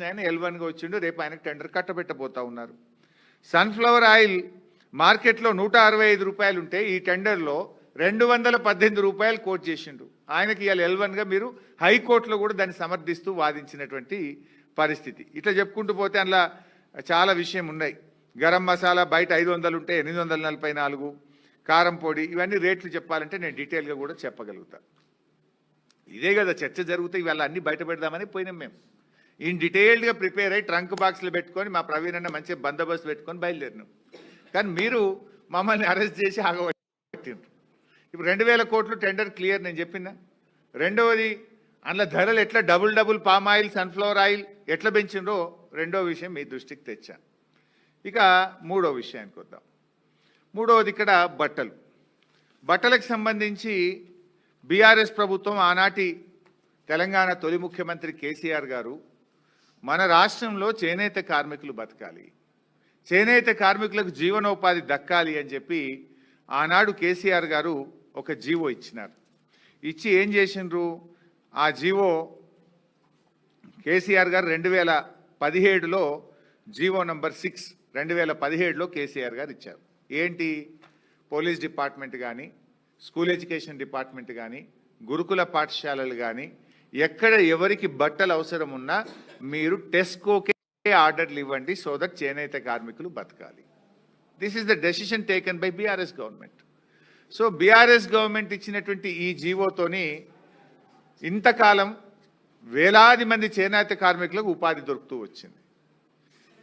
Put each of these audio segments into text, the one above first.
చేసిన ఆయన L1గా వచ్చిండు, రేపు ఆయనకు టెండర్ కట్టబెట్టబోతా ఉన్నారు. సన్ఫ్లవర్ ఆయిల్ మార్కెట్లో 165 రూపాయలు ఉంటే ఈ టెండర్లో 218 రూపాయలు కోట్ చేసిండు. ఆయనకి ఇవాళ L1గా మీరు హైకోర్టులో కూడా దాన్ని సమర్థిస్తూ వాదించినటువంటి పరిస్థితి. ఇట్లా చెప్పుకుంటూ పోతే అందులో చాలా విషయం ఉన్నాయి. గరం మసాలా బయట 500 ఉంటే 844, కారం పొడి, ఇవన్నీ రేట్లు చెప్పాలంటే నేను డీటెయిల్గా కూడా చెప్పగలుగుతా. ఇదే కదా చర్చ జరుగుతాయి. ఇవాళ అన్నీ బయట పెడదామని పోయినాం మేము. ఇన్ డీటెయిల్డ్గా ప్రిపేర్ అయ్యి ట్రంక్ బాక్స్లో పెట్టుకొని మా ప్రవీణ్ అన్న మంచిగా బందోబస్తు పెట్టుకొని బయలుదేరినాం. కానీ మీరు మమ్మల్ని అరెస్ట్ చేసి ఆగబట్టిండ్రు. ఇప్పుడు 2000 కోట్లు టెండర్ క్లియర్ నేను చెప్పినా. రెండవది అందులో ధరలు ఎట్లా double palm oil, sunflower oil ఎట్లా పెంచిండ్రో రెండో విషయం మీ దృష్టికి తెచ్చా. ఇక మూడో విషయానికి వద్దాం. మూడవది ఇక్కడ బట్టలకు సంబంధించి బీఆర్ఎస్ ప్రభుత్వం, ఆనాటి తెలంగాణ తొలి ముఖ్యమంత్రి కేసీఆర్ గారు మన రాష్ట్రంలో చేనేత కార్మికులు బతకాలి, చేనేత కార్మికులకు జీవనోపాధి దక్కాలి అని చెప్పి ఆనాడు కేసీఆర్ గారు ఒక జీవో ఇచ్చినారు. ఇచ్చి ఏం చేసిండ్రు? ఆ జీవో కేసీఆర్ గారు 2017లో జీవో నంబర్ 6 2017లో కేసీఆర్ గారు ఇచ్చారు. ఏంటి? పోలీస్ డిపార్ట్మెంట్ కానీ, స్కూల్ ఎడ్యుకేషన్ డిపార్ట్మెంట్ కానీ, గురుకుల పాఠశాలలు కానీ ఎక్కడ ఎవరికి బట్టలు అవసరం ఉన్నా మీరు టెస్కోకే ఆర్డర్లు ఇవ్వండి, సో దట్ చేనేత కార్మికులు బతకాలి. This is the decision taken by BRS government. So BRS government ఇచ్చినటువంటి ఈ జీవోతోని ఇంతకాలం వేలాది మంది చేనేత కార్మికులకు ఉపాధి దొరుకుతూ వచ్చింది.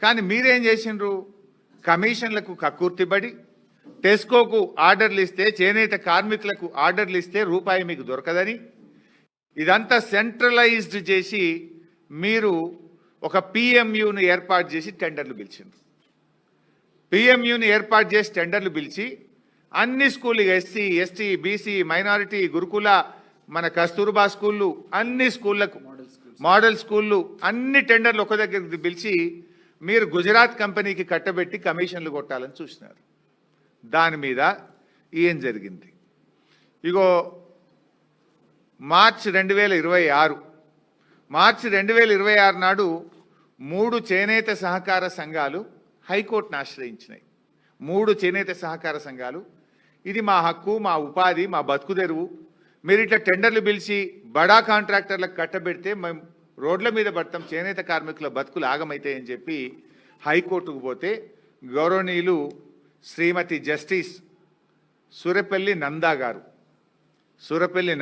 కానీ మీరేం చేసిండ్రు? కమిషన్లకు కక్కుర్తిబడి టెస్కోకు ఆర్డర్లు ఇస్తే, చేనేత కార్మికులకు ఆర్డర్లు ఇస్తే రూపాయి మీకు దొరకదని ఇదంతా సెంట్రలైజ్డ్ చేసి మీరు ఒక పిఎంయును ఏర్పాటు చేసి టెండర్లు పిలిచిండ్రు. పిఎంయుని ఏర్పాటు చేసి టెండర్లు పిలిచి అన్ని స్కూళ్ళు, ఎస్సీ, ఎస్టీ, బీసీ, మైనారిటీ, గురుకుల, మన కస్తూర్బా స్కూళ్ళు, అన్ని స్కూళ్ళకు, మోడల్ స్కూళ్ళు, అన్ని టెండర్లు ఒక దగ్గరికి పిలిచి మీరు గుజరాత్ కంపెనీకి కట్టబెట్టి కమిషన్లు కొట్టాలని చూసినారు. దాని మీద ఏం జరిగింది? ఇగో మార్చి 2026 నాడు 3 చేనేత సహకార సంఘాలు హైకోర్టును ఆశ్రయించినాయి. 3 చేనేత సహకార సంఘాలు ఇది మా హక్కు, మా ఉపాధి, మా బతుకు తెరువు, మీరు ఇట్లా టెండర్లు పిలిచి బడా కాంట్రాక్టర్లకు కట్టబెడితే మేము రోడ్ల మీద పడతాం, చేనేత కార్మికుల బతుకులు ఆగమైతాయని చెప్పి హైకోర్టుకు పోతే గౌరవనీయులు శ్రీమతి జస్టిస్ సూరపల్లి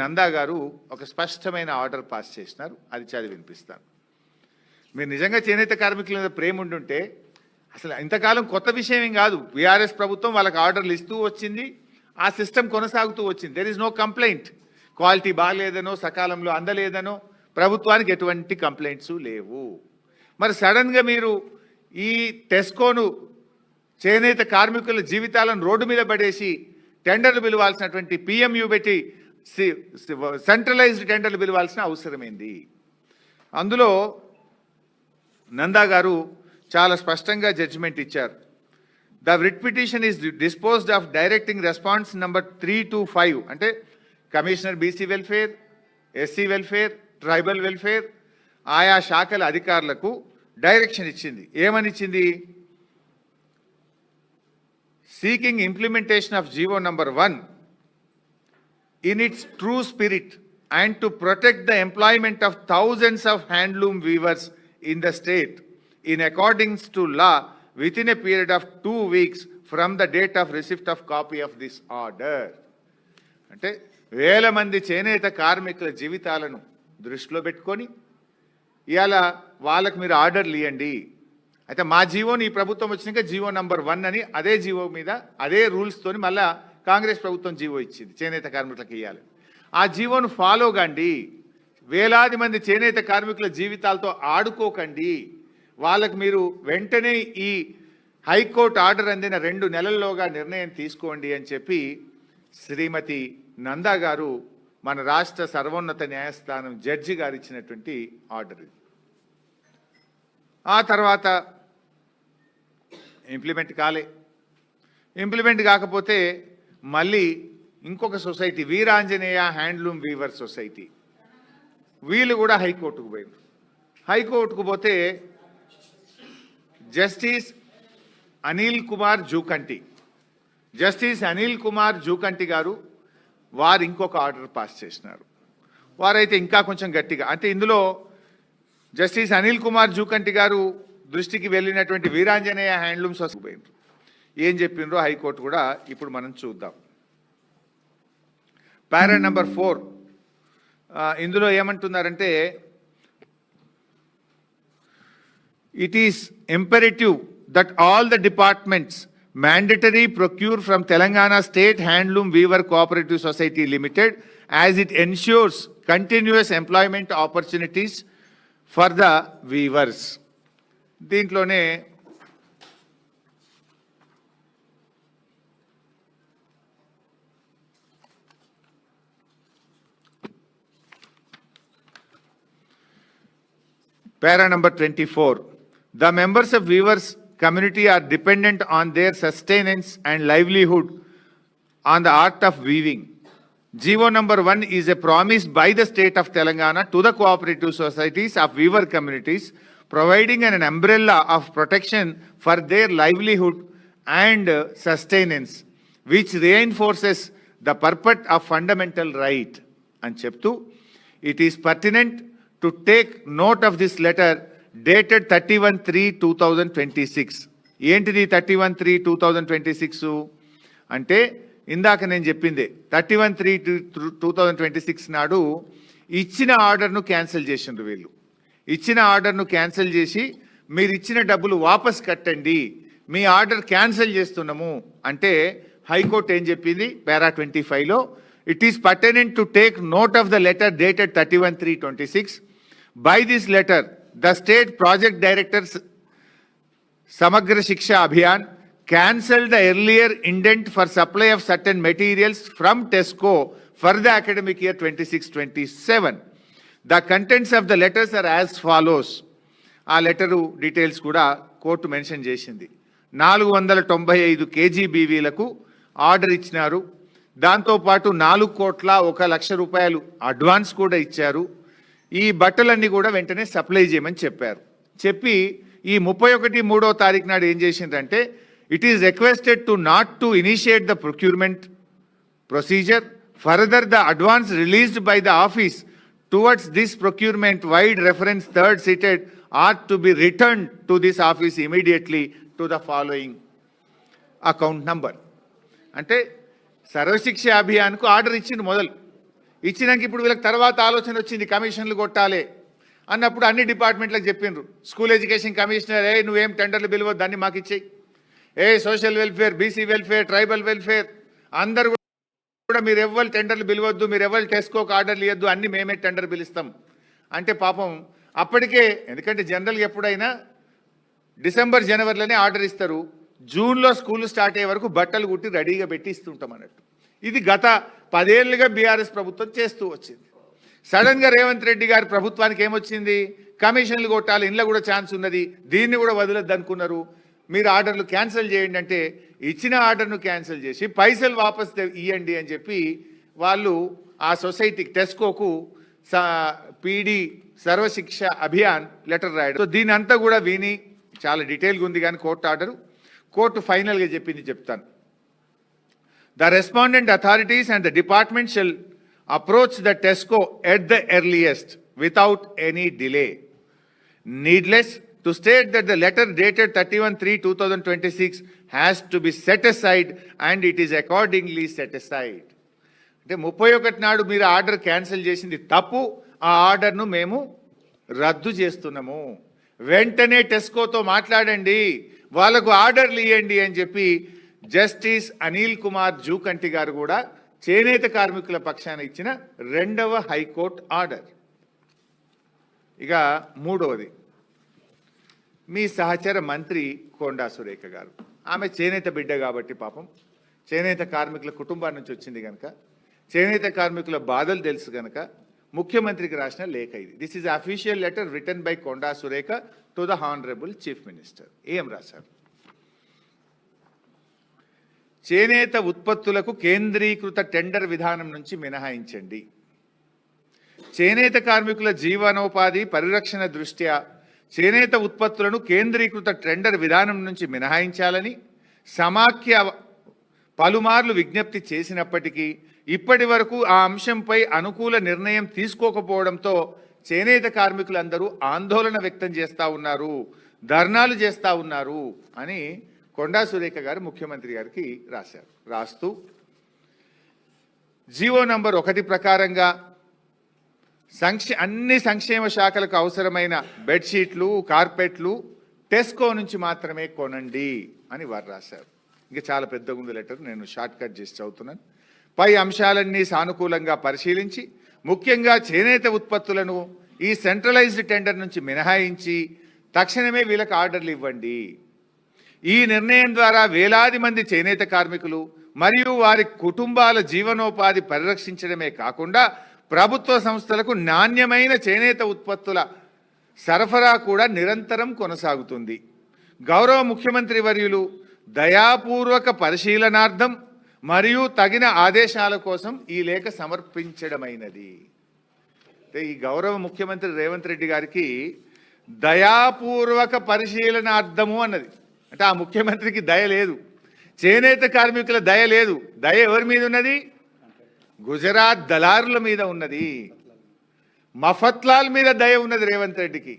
నందా గారు ఒక స్పష్టమైన ఆర్డర్ పాస్ చేసినారు. అది చదివి వినిపిస్తాను. మీరు నిజంగా చేనేత కార్మికుల మీద ప్రేమ ఉండుంటే అసలు ఇంతకాలం కొత్త విషయం ఏం కాదు. బీఆర్ఎస్ ప్రభుత్వం వాళ్ళకి ఆర్డర్లు ఇస్తూ వచ్చింది, ఆ సిస్టమ్ కొనసాగుతూ వచ్చింది. There is no complaint. Quality బాగాలేదనో, సకాలంలో అందలేదనో ప్రభుత్వానికి ఎటువంటి కంప్లైంట్స్ లేవు. మరి సడన్గా మీరు ఈ టెస్కోను, చేనేత కార్మికుల జీవితాలను రోడ్డు మీద పడేసి టెండర్లు పిలవాల్సినటువంటి పిఎంయు పెట్టి సెంట్రలైజ్డ్ టెండర్లు పిలవాల్సిన అవసరమైంది. అందులో నందా గారు చాలా స్పష్టంగా జడ్జిమెంట్ ఇచ్చారు. The writ petition is disposed of directing response number 3 to 5 అంటే commissioner BC welfare, SC welfare, tribal welfare ఆయా శాఖల అధికారులకు డైరెక్షన్ ఇచ్చింది. ఏమని ఇచ్చింది? Seeking implementation of GO number 1 in its true spirit and to protect the employment of thousands of handloom weavers in the state in accordance to law within a period of 2 weeks from the date of receipt of copy of this order. అంటే వేల మంది చేనేత కార్మికుల జీవితాలను దృష్టిలో పెట్టుకొని ఇవాళ వాళ్ళకు మీరు ఆర్డర్లు ఇవ్వండి. అయితే మా జీవోని ఈ ప్రభుత్వం వచ్చినాక జీవో నంబర్ 1 అని అదే జీవో మీద అదే రూల్స్తోని మళ్ళా కాంగ్రెస్ ప్రభుత్వం జీవో ఇచ్చింది చేనేత కార్మికులకు ఇవ్వాలి. ఆ జీవోను ఫాలో కండి. వేలాది మంది చేనేత కార్మికుల జీవితాలతో ఆడుకోకండి. వాళ్ళకు మీరు వెంటనే ఈ హైకోర్టు ఆర్డర్ అందిన 2 నెలల్లోగా నిర్ణయం తీసుకోండి అని చెప్పి శ్రీమతి నందా గారు మన రాష్ట్ర సర్వోన్నత న్యాయస్థానం జడ్జి గారు ఇచ్చినటువంటి ఆర్డర్. ఆ తర్వాత ఇంప్లిమెంట్ కాకపోతే మళ్ళీ ఇంకొక society Veeranjaneya handloom weaver society వీళ్ళు కూడా హైకోర్టుకు పోయారు. హైకోర్టుకు పోతే జస్టిస్ అనిల్ కుమార్ జూకంటి గారు వారు ఇంకొక ఆర్డర్ పాస్ చేసినారు. వారైతే ఇంకా కొంచెం గట్టిగా, అంటే ఇందులో జస్టిస్ అనిల్ కుమార్ జూకంటి గారు దృష్టికి వెళ్ళినటువంటి వీరాంజనేయ హ్యాండ్లూమ్స్ పోయినారు. ఏం చెప్పిండ్రో హైకోర్టు కూడా ఇప్పుడు మనం చూద్దాం. పారా నెంబర్ 4 ఇందులో ఏమంటున్నారంటే, it is imperative that all the departments mandatory procure from Telangana State Handloom Weaver Cooperative Society Limited as it ensures continuous employment opportunities for the weavers. దీంట్లోనే para number 24, the members of weavers community are dependent on their sustenance and livelihood on the art of weaving. GO number 1 is a promise by the state of Telangana to the cooperative societies of weaver communities, providing an umbrella of protection for their livelihood and sustenance, which reinforces the purport of fundamental right. And cheptu, it is pertinent to take note of this letter dated 31/3/2026. ఏంటిది 31/3/2026 అంటే ఇందాక నేను చెప్పిందే 31/3/2026 నాడు ఇచ్చిన ఆర్డర్ను cancel చేసిండ్రు. వీళ్ళు ఇచ్చిన ఆర్డర్ను క్యాన్సిల్ చేసి మీరు ఇచ్చిన డబ్బులు వాపస్ కట్టండి, మీ ఆర్డర్ క్యాన్సిల్ చేస్తున్నాము అంటే హైకోర్టు ఏం చెప్పింది పారా 25లో, it is pertinent to take note of the letter dated 31/3/26. By this letter the state project directors Samagra Shiksha Abhiyan cancelled the earlier indent for supply of certain materials from TESCO for the academic year 26-27. The contents of the letters are as follows. ఆ letter details కూడా court mention చేసింది. 495 KGBVలకు order ఇచ్చినారు. దాంతోపాటు 4,01,00,000 రూపాయలు advance కూడా ఇచ్చారు. ఈ బట్టలన్నీ కూడా వెంటనే సప్లై చేయమని చెప్పారు. చెప్పి ఈ 31/3 తారీఖు నాడు ఏం చేసిందంటే, it is requested to not to initiate the procurement procedure further the advance released by the office towards this procurement wide reference third seated are to be return to this office immediately to the following account number. అంటే Sarva Shiksha అభియాన్కు order ఇచ్చింది మొదలు. ఇచ్చినాక ఇప్పుడు వీళ్ళకి తర్వాత ఆలోచన వచ్చింది కమిషన్లు కొట్టాలి అన్నప్పుడు అన్ని డిపార్ట్మెంట్లకు చెప్పిండ్రు. స్కూల్ ఎడ్యుకేషన్ కమిషనర్, నువ్వేం టెండర్లు పిలవద్దు, అన్ని మాకు ఇచ్చేయి. Social welfare, BC welfare, tribal welfare అందరు కూడా మీరు ఎవ్వరు టెండర్లు పిలవద్దు, మీరు ఎవరు టెస్కోకి ఆర్డర్లు ఇవ్వద్దు, అన్ని మేమే టెండర్ పిలుస్తాం అంటే పాపం అప్పటికే, ఎందుకంటే జనరల్గా ఎప్పుడైనా డిసెంబర్ జనవరిలోనే ఆర్డర్ ఇస్తారు, జూన్లో స్కూల్ స్టార్ట్ అయ్యే వరకు బట్టలు కుట్టి రెడీగా పెట్టి ఇస్తుంటాం అన్నట్టు. ఇది గత 10 ఏళ్ళుగా బీఆర్ఎస్ ప్రభుత్వం చేస్తూ వచ్చింది. సడన్గా రేవంత్ రెడ్డి గారి ప్రభుత్వానికి ఏమొచ్చింది, కమిషన్లు కొట్టాలి, ఇంట్లో కూడా ఛాన్స్ ఉన్నది, దీన్ని కూడా వదలొద్దు అనుకున్నారు. మీరు ఆర్డర్లు క్యాన్సిల్ చేయండి అంటే ఇచ్చిన ఆర్డర్ను క్యాన్సిల్ చేసి పైసలు వాపస్ ఇవ్వండి అని చెప్పి వాళ్ళు ఆ సొసైటీకి టెస్కోకు పీడీ సర్వశిక్ష అభియాన్ లెటర్ రాయడం. సో దీని అంతా కూడా విని చాలా డీటెయిల్గా ఉంది, కానీ కోర్టు ఫైనల్గా చెప్పింది చెప్తాను. The respondent authorities and the department shall approach the TESCO at the earliest without any delay. Needless to state that the letter dated 31/3/2026 has to be set aside and it is accordingly set aside. అంటే 31 నాడు మీరు order cancel చేసింది తప్పు, ఆ ఆర్డర్ను మేము రద్దు చేస్తున్నాము. వెంటనే టెస్కోతో మాట్లాడండి, వాళ్ళకు ఆర్డర్లు ఇవ్వండి అని చెప్పి జస్టిస్ అనిల్ కుమార్ జూకంటి గారు కూడా చేనేత కార్మికుల పక్షాన ఇచ్చిన 2వ హైకోర్టు ఆర్డర్. ఇక 3వది, మీ సహచర మంత్రి కొండా సురేఖ గారు. ఆమె చేనేత బిడ్డ కాబట్టి పాపం చేనేత కార్మికుల కుటుంబాల నుంచి వచ్చింది కనుక, చేనేత కార్మికుల బాధలు తెలుసు కనుక ముఖ్యమంత్రికి రాసిన లేఖ ఇది. This is official letter written by Konda Surekha to the honourable chief minister. ఏం రాశారు? చేనేత ఉత్పత్తులకు కేంద్రీకృత టెండర్ విధానం నుంచి మినహాయించండి. చేనేత కార్మికుల జీవనోపాధి పరిరక్షణ దృష్ట్యా చేనేత ఉత్పత్తులను కేంద్రీకృత టెండర్ విధానం నుంచి మినహాయించాలని సమాఖ్య పలుమార్లు విజ్ఞప్తి చేసినప్పటికీ ఇప్పటి వరకు ఆ అంశంపై అనుకూల నిర్ణయం తీసుకోకపోవడంతో చేనేత కార్మికులందరూ ఆందోళన వ్యక్తం చేస్తూ ఉన్నారు, ధర్నాలు చేస్తూ ఉన్నారు అని కొండా సురేఖ గారు ముఖ్యమంత్రి గారికి రాశారు. రాస్తూ జీవో నంబర్ 1 ప్రకారంగా అన్ని సంక్షేమ శాఖలకు అవసరమైన బెడ్షీట్లు, కార్పెట్లు టెస్కో నుంచి మాత్రమే కొనండి అని వారు రాశారు. ఇంకా చాలా పెద్దగా ఉంది లెటర్, నేను షార్ట్ కట్ చేసి చదువుతున్నాను. పై అంశాలన్నీ సానుకూలంగా పరిశీలించి ముఖ్యంగా చేనేత ఉత్పత్తులను ఈ సెంట్రలైజ్డ్ టెండర్ నుంచి మినహాయించి తక్షణమే వీళ్ళకి ఆర్డర్లు ఇవ్వండి. ఈ నిర్ణయం ద్వారా వేలాది మంది చేనేత కార్మికులు మరియు వారి కుటుంబాల జీవనోపాధి పరిరక్షించడమే కాకుండా ప్రభుత్వ సంస్థలకు నాణ్యమైన చేనేత ఉత్పత్తుల సరఫరా కూడా నిరంతరం కొనసాగుతుంది. గౌరవ ముఖ్యమంత్రి వర్యులు దయాపూర్వక పరిశీలనార్థం మరియు తగిన ఆదేశాల కోసం ఈ లేఖ సమర్పించడమైనది. ఈ గౌరవ ముఖ్యమంత్రి రేవంత్ రెడ్డి గారికి దయాపూర్వక పరిశీలనార్థము అన్నది. అంటే ఆ ముఖ్యమంత్రికి దయ లేదు, చేనేత కార్మికుల దయ లేదు. దయ ఎవరి మీద ఉన్నది? గుజరాత్ దళారుల మీద ఉన్నది, మఫత్లాల్ మీద దయ ఉన్నది రేవంత్ రెడ్డికి.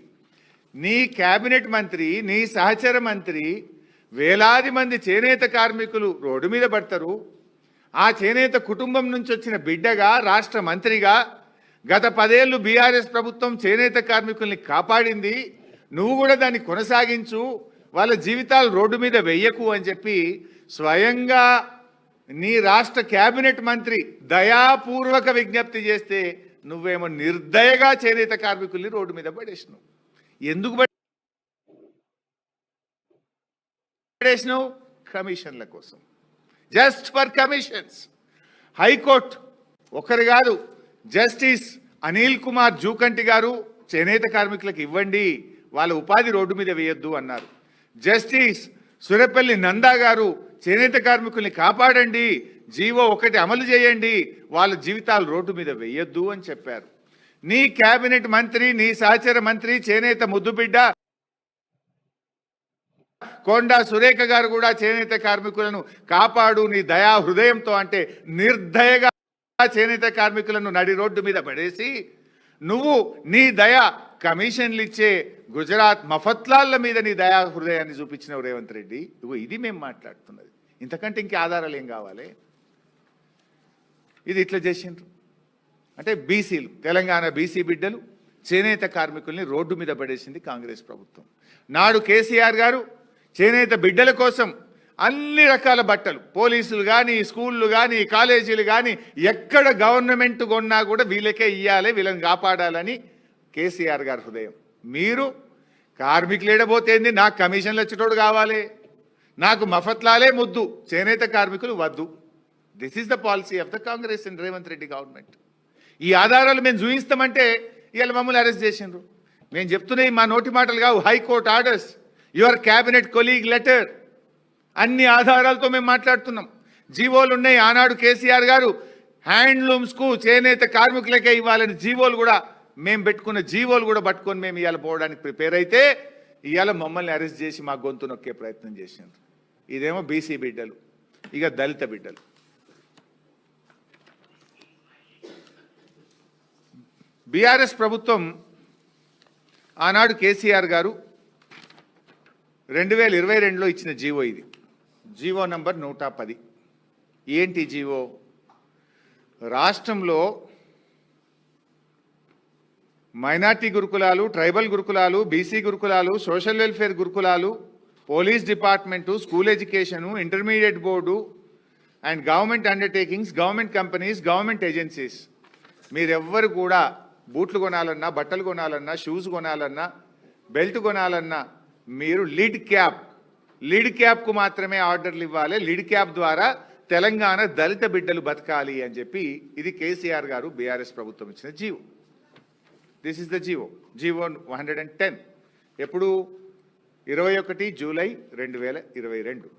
నీ క్యాబినెట్ మంత్రి, నీ సహచర మంత్రి వేలాది మంది చేనేత కార్మికులు రోడ్డు మీద పడతారు. ఆ చేనేత కుటుంబం నుంచి వచ్చిన బిడ్డగా, రాష్ట్ర మంత్రిగా గత 10 ఏళ్ళు బీఆర్ఎస్ ప్రభుత్వం చేనేత కార్మికుల్ని కాపాడింది. నువ్వు కూడా దాన్ని కొనసాగించు, వాళ్ళ జీవితాలు రోడ్డు మీద వెయ్యకు అని చెప్పి స్వయంగా నీ రాష్ట్ర క్యాబినెట్ మంత్రి దయాపూర్వక విజ్ఞప్తి చేస్తే నువ్వేమో నిర్దయగా చేనేత కార్మికుల్ని రోడ్డు మీద పడేసినావు. ఎందుకు పడేసినావు? కమిషన్ల కోసం, జస్ట్ ఫర్ కమిషన్స్. హైకోర్టు ఒకరు కాదు, జస్టిస్ అనిల్ కుమార్ జూకంటి గారు చేనేత కార్మికులకు ఇవ్వండి, వాళ్ళ ఉపాధి రోడ్డు మీద వేయొద్దు అన్నారు. జస్టిస్ సురపల్లి నందా గారు చేనేత కార్మికుల్ని కాపాడండి, జీవో 1 అమలు చేయండి, వాళ్ళ జీవితాలు రోడ్డు మీద వేయొద్దు అని చెప్పారు. నీ క్యాబినెట్ మంత్రి, నీ సహచర మంత్రి, చేనేత ముద్దుబిడ్డ కొండా సురేఖ గారు కూడా చేనేత కార్మికులను కాపాడు నీ దయా హృదయంతో అంటే నిర్దయగా చేనేత కార్మికులను నడి రోడ్డు మీద పడేసి నువ్వు నీ దయా కమిషన్లు ఇచ్చే గుజరాత్ మఫత్లాల్ల మీద నీ దయా హృదయాన్ని చూపించినవు రేవంత్ రెడ్డి. ఇది మేము మాట్లాడుతున్నది. ఇంతకంటే ఇంకే ఆధారాలు ఏం కావాలి? ఇది ఇట్లా చేసిండ్రు అంటే బీసీలు, తెలంగాణ బీసీ బిడ్డలు చేనేత కార్మికుల్ని రోడ్డు మీద పడేసింది కాంగ్రెస్ ప్రభుత్వం. నాడు కేసీఆర్ గారు చేనేత బిడ్డల కోసం అన్ని రకాల బట్టలు, పోలీసులు కానీ, స్కూళ్ళు కానీ, కాలేజీలు కానీ ఎక్కడ గవర్నమెంట్ కొన్నా కూడా వీళ్ళకే ఇవ్వాలి, వీళ్ళని కాపాడాలని కేసీఆర్ గారి హృదయం. మీరు కార్మికులు ఏడబోతేంది, నాకు కమిషన్లు వచ్చేటోడు కావాలి, నాకు మఫత్లాలే ముద్దు, చేనేత కార్మికులు వద్దు. This is the policy of the Congress and Revanth Reddy government. ఈ ఆధారాలు మేము చూపిస్తామంటే ఇవాళ మమ్మల్ని అరెస్ట్ చేసిండ్రు. మేము చెప్తున్నాయి మా నోటి మాటలు కావు, high court orders, your cabinet colleague letter, అన్ని ఆధారాలతో మేము మాట్లాడుతున్నాం. జీవోలు ఉన్నాయి. ఆనాడు కేసీఆర్ గారు హ్యాండ్లూమ్స్కు చేనేత కార్మికులకే ఇవ్వాలని జీవోలు కూడా మేము పెట్టుకున్న జీవోలు కూడా పట్టుకొని మేము ఇవాళ పోవడానికి ప్రిపేర్ అయితే ఇవాళ మమ్మల్ని అరెస్ట్ చేసి మా గొంతు నొక్కే ప్రయత్నం చేసిండ్రు. ఇదేమో బీసీ బిడ్డలు, ఇక దళిత బిడ్డలు. బీఆర్ఎస్ ప్రభుత్వం ఆనాడు కేసీఆర్ గారు 2022లో ఇచ్చిన జీవో ఇది, జీవో నంబర్ 110. ఏంటి జీవో? రాష్ట్రంలో మైనార్టీ గురుకులాలు, ట్రైబల్ గురుకులాలు, బీసీ గురుకులాలు, సోషల్ వెల్ఫేర్ గురుకులాలు, police department, school education, intermediate board and government undertakings, government companies, government agencies, మీరెవ్వరు కూడా బూట్లు కొనాలన్నా, బట్టలు కొనాలన్నా, షూస్ కొనాలన్నా, బెల్ట్ కొనాలన్నా మీరు లిడ్ క్యాప్కు మాత్రమే ఆర్డర్లు ఇవ్వాలి. లిడ్ క్యాప్ ద్వారా తెలంగాణ దళిత బిడ్డలు బతకాలి అని చెప్పి ఇది కేసీఆర్ గారు బీఆర్ఎస్ ప్రభుత్వం ఇచ్చిన GO. This is the GO 110. ఎప్పుడు? 21 జూలై 2022.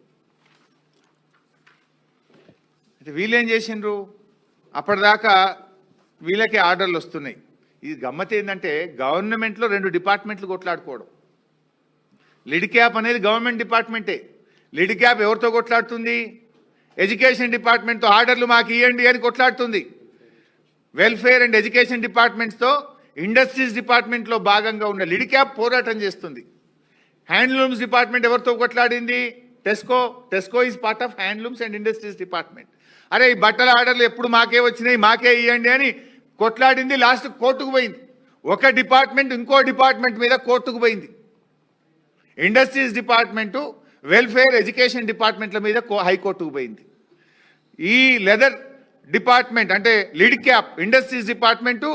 అంటే వీళ్ళు ఏం చేసిండ్రు? అప్పటిదాకా వీళ్ళకి ఆర్డర్లు వస్తున్నాయి. ఇది గమ్మత్ ఏంటంటే గవర్నమెంట్లో 2 డిపార్ట్మెంట్లు కొట్లాడుకోవడం. లిడ్ క్యాప్ అనేది గవర్నమెంట్ డిపార్ట్మెంటే. లిడ్ క్యాప్ ఎవరితో కొట్లాడుతుంది? ఎడ్యుకేషన్ డిపార్ట్మెంట్తో ఆర్డర్లు మాకు ఇవ్వండి అని కొట్లాడుతుంది. వెల్ఫేర్ అండ్ ఎడ్యుకేషన్ డిపార్ట్మెంట్స్తో ఇండస్ట్రీస్ డిపార్ట్మెంట్లో భాగంగా ఉన్న లిడ్ క్యాప్ పోరాటం చేస్తుంది. హ్యాండ్లూమ్స్ డిపార్ట్మెంట్ ఎవరితో కొట్లాడింది? TESCO is part of handlooms and industries department. అరే ఈ బట్టల ఆర్డర్లు ఎప్పుడు మాకే వచ్చినాయి, మాకే ఇవ్వండి అని కొట్లాడింది. లాస్ట్ కోర్టుకు పోయింది. ఒక డిపార్ట్మెంట్ ఇంకో డిపార్ట్మెంట్ మీద కోర్టుకు పోయింది. ఇండస్ట్రీస్ డిపార్ట్మెంటు, వెల్ఫేర్, ఎడ్యుకేషన్ డిపార్ట్మెంట్ల మీద హైకోర్టుకు పోయింది. ఈ లెదర్ డిపార్ట్మెంట్ అంటే లిడ్ క్యాప్ ఇండస్ట్రీస్ డిపార్ట్మెంటు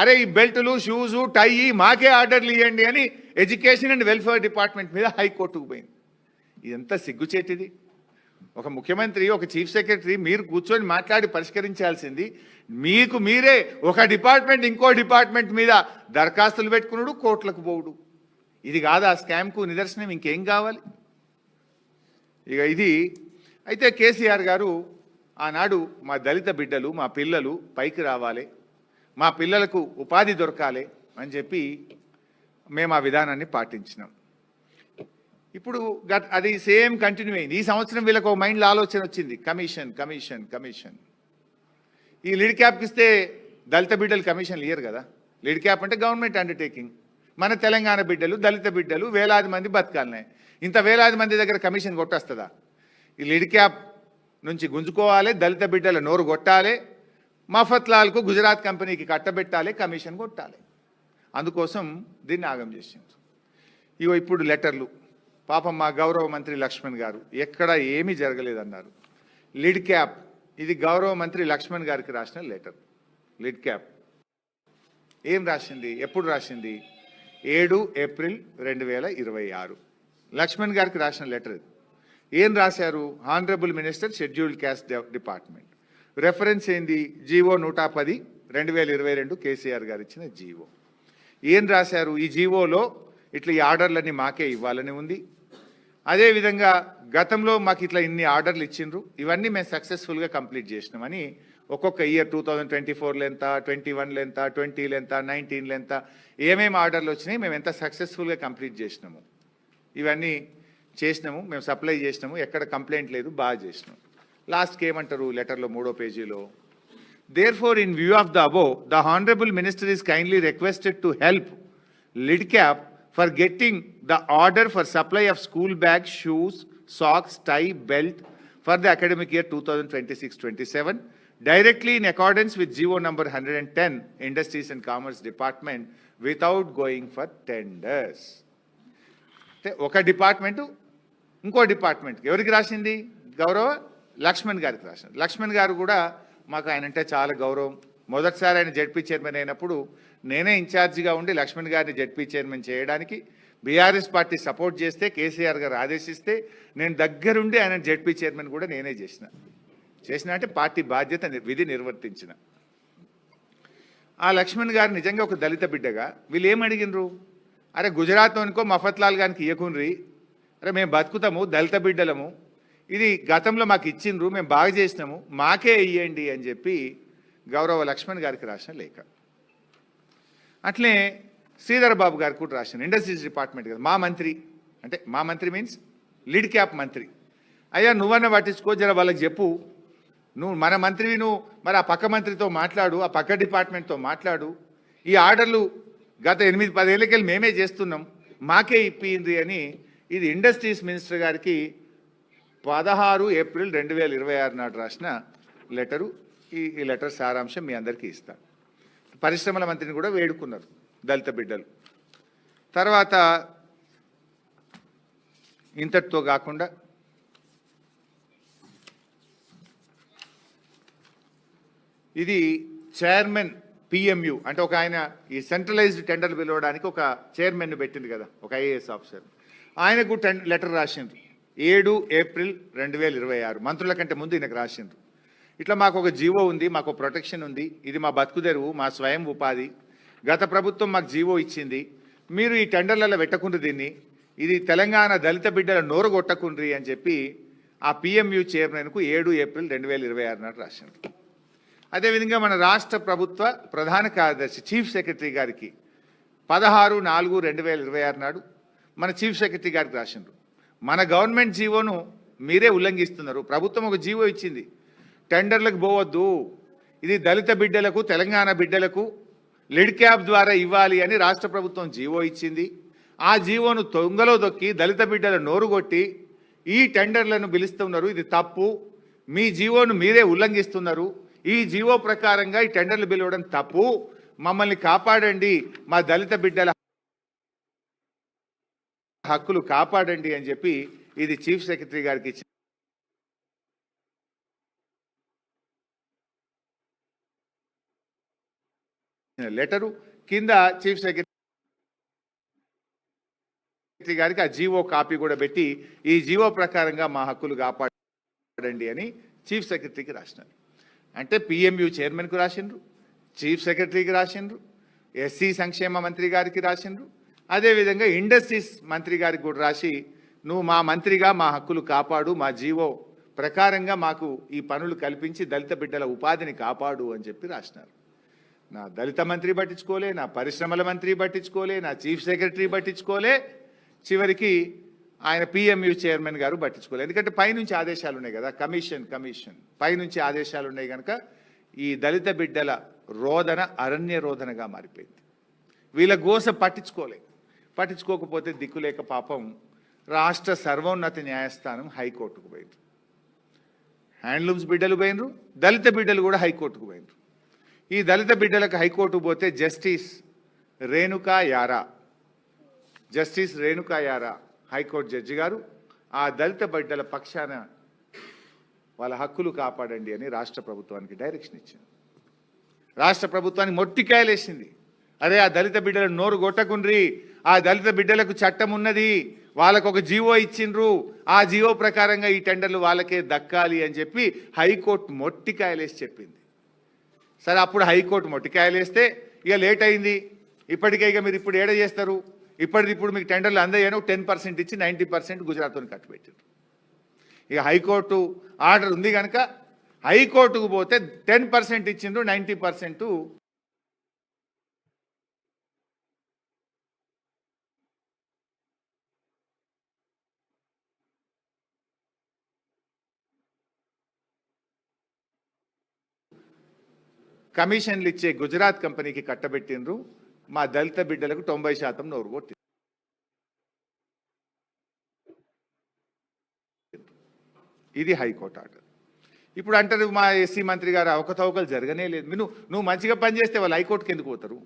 అరే ఈ బెల్టులు, షూజు, టై మాకే ఆర్డర్లు ఇవ్వండి అని ఎడ్యుకేషన్ అండ్ వెల్ఫేర్ డిపార్ట్మెంట్ మీద హైకోర్టుకు పోయింది. ఇదంతా సిగ్గుచేటిది. ఒక ముఖ్యమంత్రి, ఒక చీఫ్ సెక్రటరీ మీరు కూర్చొని మాట్లాడి పరిష్కరించాల్సింది. మీకు మీరే ఒక డిపార్ట్మెంట్ ఇంకో డిపార్ట్మెంట్ మీద దరఖాస్తులు పెట్టుకున్నాడు, కోర్టులకు పోవుడు. ఇది కాదు ఆ స్కామ్కు నిదర్శనం. ఇంకేం కావాలి? ఇక ఇది అయితే కేసీఆర్ గారు ఆనాడు మా దళిత బిడ్డలు, మా పిల్లలు పైకి రావాలి, మా పిల్లలకు ఉపాధి దొరకాలి అని చెప్పి మేము ఆ విధానాన్ని పాటించినాం. ఇప్పుడు అది సేమ్ కంటిన్యూ అయింది. ఈ సంవత్సరం వీళ్ళకి ఒక మైండ్లో ఆలోచన వచ్చింది, కమిషన్ కమిషన్ కమిషన్. ఈ లిడ్ క్యాప్కి ఇస్తే దళిత బిడ్డలు కమిషన్లు ఇయ్యరు కదా. లిడ్ క్యాప్ అంటే గవర్నమెంట్ అండర్టేకింగ్. మన తెలంగాణ బిడ్డలు, దళిత బిడ్డలు వేలాది మంది బతకాలనే. ఇంత వేలాది మంది దగ్గర కమిషన్ కొట్టొస్తుందా? ఈ లిడ్ క్యాప్ నుంచి గుంజుకోవాలి, దళిత బిడ్డల నోరు కొట్టాలి, మఫత్లాల్కు గుజరాత్ కంపెనీకి కట్టబెట్టాలి, కమిషన్ కొట్టాలి. అందుకోసం దీన్ని ఆగం చేసింది. ఇగో ఇప్పుడు లెటర్లు. పాపం మా గౌరవ మంత్రి లక్ష్మణ్ గారు ఎక్కడ ఏమీ జరగలేదన్నారు. లిడ్ క్యాప్ ఇది గౌరవ మంత్రి లక్ష్మణ్ గారికి రాసిన లెటర్. లిడ్ క్యాప్ ఏం రాసింది, ఎప్పుడు రాసింది? 7 ఏప్రిల్ 2026 లక్ష్మణ్ గారికి రాసిన లెటర్. ఏం రాశారు? Honourable minister scheduled caste department. Reference ఏంది? జీవో 110 2022 కేసీఆర్ గారు ఇచ్చిన జీవో. ఏం రాశారు? ఈ జీవోలో ఇట్లా ఈ ఆర్డర్లన్నీ మాకే ఇవ్వాలని ఉంది. అదేవిధంగా గతంలో మాకు ఇట్లా ఇన్ని ఆర్డర్లు ఇచ్చిండ్రు, ఇవన్నీ మేము సక్సెస్ఫుల్గా కంప్లీట్ చేసినామని ఒక్కొక్క ఇయర్ 2024లో ఎంత, 21లో ఎంత, 20లో ఎంత, 19లో ఎంత, ఏమేమి ఆర్డర్లు వచ్చినాయి, మేము ఎంత సక్సెస్ఫుల్గా కంప్లీట్ చేసినాము, ఇవన్నీ చేసినాము, మేము సప్లై చేసినాము, ఎక్కడ కంప్లైంట్ లేదు, బాగా చేసినాం. లాస్ట్కి ఏమంటారు లెటర్లో 3వ పేజీలో? Therefore, in view of the above, the Honorable Minister is kindly requested to help LIDCAP for getting the order for supply of school bags, shoes, socks, tie, belt for the academic year 2026-27 directly in accordance with GO number 110, Industries and Commerce Department without going for tenders. ఒక department ఇంకో డిపార్ట్మెంట్కి ఎవరికి రాసింది? గౌరవ లక్ష్మణ్ గారికి రాసింది. లక్ష్మణ్ గారు కూడా మాకు ఆయన అంటే చాలా గౌరవం. మొదటిసారి ఆయన జెడ్పీ చైర్మన్ అయినప్పుడు నేనే ఇన్ఛార్జిగా ఉండి లక్ష్మణ్ గారిని జెడ్పీ చైర్మన్ చేయడానికి బీఆర్ఎస్ పార్టీ సపోర్ట్ చేస్తే, కేసీఆర్ గారు ఆదేశిస్తే నేను దగ్గరుండి ఆయన జెడ్పీ చైర్మన్ కూడా నేనే చేసిన అంటే పార్టీ బాధ్యత విధి నిర్వర్తించిన. ఆ లక్ష్మణ్ గారు నిజంగా ఒక దళిత బిడ్డగా వీళ్ళు ఏమడిగినరు? అరే గుజరాత్ అనుకో మఫత్లాల్ గారికి ఇయ్యకుండ్రి, అరే మేము బతుకుతాము, దళిత బిడ్డలము, ఇది గతంలో మాకు ఇచ్చిండ్రు, మేము బాగా చేసినాము, మాకే ఇయ్యండి అని చెప్పి గౌరవ లక్ష్మణ్ గారికి రాసిన లేఖ. అట్లే శ్రీధర్ బాబు గారికి కూడా రాసిన, ఇండస్ట్రీస్ డిపార్ట్మెంట్ కదా, మా మంత్రి అంటే మా మంత్రి మీన్స్ లిడ్ క్యాప్ మంత్రి. అయ్యా నువ్వన్న పట్టించుకో, జర వాళ్ళకి చెప్పు, నువ్వు మన మంత్రివి, నువ్వు మరి ఆ పక్క మంత్రితో మాట్లాడు, ఆ పక్క డిపార్ట్మెంట్తో మాట్లాడు, ఈ ఆర్డర్లు గత 8-10 ఏళ్ళకెళ్ళి మేమే చేస్తున్నాం, మాకే ఇప్పింది అని ఇది ఇండస్ట్రీస్ మినిస్టర్ గారికి 16 ఏప్రిల్ 2026 నాడు రాసిన లెటరు. ఈ లెటర్ సారాంశం మీ అందరికీ ఇస్తాను. పరిశ్రమల మంత్రిని కూడా వేడుకున్నారు దళిత బిడ్డలు. తర్వాత ఇంతటితో కాకుండా ఇది చైర్మన్ పిఎంయు అంటే ఒక ఆయన ఈ సెంట్రలైజ్డ్ టెండర్ పిలవడానికి ఒక చైర్మన్ పెట్టింది కదా, ఒక ఐఏఎస్ ఆఫీసర్. ఆయనకు లెటర్ రాసిండ్రు 7 ఏప్రిల్ 2026 మంత్రుల కంటే ముందు ఈయనకు రాసిండ్రు. ఇట్లా మాకు ఒక జీవో ఉంది, మాకు ప్రొటెక్షన్ ఉంది, ఇది మా బతుకు తెరువు, మా స్వయం ఉపాధి, గత ప్రభుత్వం మాకు జీవో ఇచ్చింది, మీరు ఈ టెండర్లలో పెట్టకుండ్రి దీన్ని, ఇది తెలంగాణ దళిత బిడ్డల నోరు కొట్టకుండ్రి అని చెప్పి ఆ పిఎంయు చైర్మన్కు 7 ఏప్రిల్ 2026 నాడు రాసిండ్రు. అదేవిధంగా మన రాష్ట్ర ప్రభుత్వ ప్రధాన కార్యదర్శి చీఫ్ సెక్రటరీ గారికి 16/4/2026 నాడు మన చీఫ్ సెక్రటరీ గారికి రాసిండ్రు, మన గవర్నమెంట్ జీవోను మీరే ఉల్లంఘిస్తున్నారు. ప్రభుత్వం ఒక జీవో ఇచ్చింది, టెండర్లకు పోవద్దు, ఇది దళిత బిడ్డలకు తెలంగాణ బిడ్డలకు లిడ్ క్యాప్ ద్వారా ఇవ్వాలి అని రాష్ట్ర ప్రభుత్వం జీవో ఇచ్చింది. ఆ జీవోను తొంగలో దొక్కి దళిత బిడ్డల నోరు కొట్టి ఈ టెండర్లను పిలుస్తున్నారు. ఇది తప్పు, మీ జీవోను మీరే ఉల్లంఘిస్తున్నారు, ఈ జీవో ప్రకారంగా ఈ టెండర్లు పిలవడం తప్పు, మమ్మల్ని కాపాడండి, మా దళిత బిడ్డల హక్కులు కాపాడండి అని చెప్పి ఇది చీఫ్ సెక్రటరీ గారికి ఇచ్చిన లెటరు. కింద చీఫ్ సెక్రటరీ గారికి ఆ జీవో కాపీ కూడా పెట్టి ఈ జీవో ప్రకారంగా మా హక్కులు కాపాడండి అని చీఫ్ సెక్రటరీకి రాసినారు. అంటే పిఎంయు చైర్మన్కు రాసిండ్రు, చీఫ్ సెక్రటరీకి రాసిండ్రు, ఎస్సీ సంక్షేమ మంత్రి గారికి రాసిండ్రు, అదేవిధంగా ఇండస్ట్రీస్ మంత్రి గారికి కూడా రాసి నువ్వు మా మంత్రిగా మా హక్కులు కాపాడు, మా జీవో ప్రకారంగా మాకు ఈ పనులు కల్పించి దళిత బిడ్డల ఉపాధిని కాపాడు అని చెప్పి రాసినారు. నా దళిత మంత్రి పట్టించుకోలే, నా పరిశ్రమల మంత్రి పట్టించుకోలే, నా చీఫ్ సెక్రటరీ పట్టించుకోలే, చివరికి ఆయన పిఎంయు చైర్మన్ గారు పట్టించుకోలేదు. ఎందుకంటే పైనుంచి ఆదేశాలు ఉన్నాయి కదా, కమిషన్ పైనుంచి ఆదేశాలు ఉన్నాయి కనుక ఈ దళిత బిడ్డల రోదన అరణ్య రోదనగా మారిపోయింది. వీళ్ళ గోస పట్టించుకోకపోతే దిక్కులేక పాపం రాష్ట్ర సర్వోన్నత న్యాయస్థానం హైకోర్టుకు పోయిండ్రు. హ్యాండ్లూమ్స్ బిడ్డలు పోయినరు, దళిత బిడ్డలు కూడా హైకోర్టుకు పోయినరు. ఈ దళిత బిడ్డలకు హైకోర్టుకు పోతే జస్టిస్ రేణుకా యారా హైకోర్టు జడ్జి గారు ఆ దళిత బిడ్డల పక్షాన వాళ్ళ హక్కులు కాపాడండి అని రాష్ట్ర ప్రభుత్వానికి డైరెక్షన్ ఇచ్చింది. రాష్ట్ర ప్రభుత్వానికి మొట్టికాయలేసింది. అరే ఆ దళిత బిడ్డలను నోరు కొట్టకుండ్రి, ఆ దళిత బిడ్డలకు చట్టం ఉన్నది, వాళ్ళకు ఒక జీవో ఇచ్చిండ్రు, ఆ జీవో ప్రకారంగా ఈ టెండర్లు వాళ్ళకే దక్కాలి అని చెప్పి హైకోర్టు మొట్టికాయలేసి చెప్పింది. సరే అప్పుడు హైకోర్టు మొట్టికాయలేస్తే ఇక లేట్ అయింది, ఇప్పటికే ఇక మీరు ఇప్పుడు ఏడ చేస్తారు, ఇప్పుడు మీకు టెండర్లు అందయ్యాను 10% ఇచ్చి 90% గుజరాత్తో కట్టుబెట్టారు. ఇక హైకోర్టు ఆర్డర్ ఉంది కనుక హైకోర్టుకు పోతే 10% ఇచ్చిండ్రు, 90% కమిషన్లు ఇచ్చే గుజరాత్ కంపెనీకి కట్టబెట్టిండ్రు. మా దళిత బిడ్డలకు 90% నోరు కొట్టి. ఇది హైకోర్టు ఆర్డర్. ఇప్పుడు అంటారు మా ఎస్సీ మంత్రి గారు అవకతవకలు జరగనే లేదు. నువ్వు మంచిగా పనిచేస్తే వాళ్ళు హైకోర్టుకి ఎందుకు పోతారు?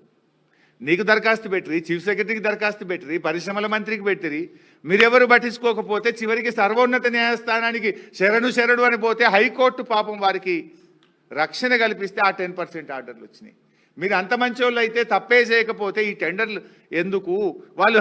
నీకు దరఖాస్తు పెట్టిరి, చీఫ్ సెక్రటరీకి దరఖాస్తు పెట్టిరి, పరిశ్రమల మంత్రికి పెట్టిరి, మీరెవరు పట్టించుకోకపోతే చివరికి సర్వోన్నత న్యాయస్థానానికి శరణు అని పోతే హైకోర్టు పాపం వారికి రక్షణ కల్పిస్తే ఆ 10% ఆర్డర్లు వచ్చినాయి. మీరు అంత మంచి వాళ్ళు అయితే తప్పే చేయకపోతే ఈ టెండర్లు ఎందుకు? వాళ్ళు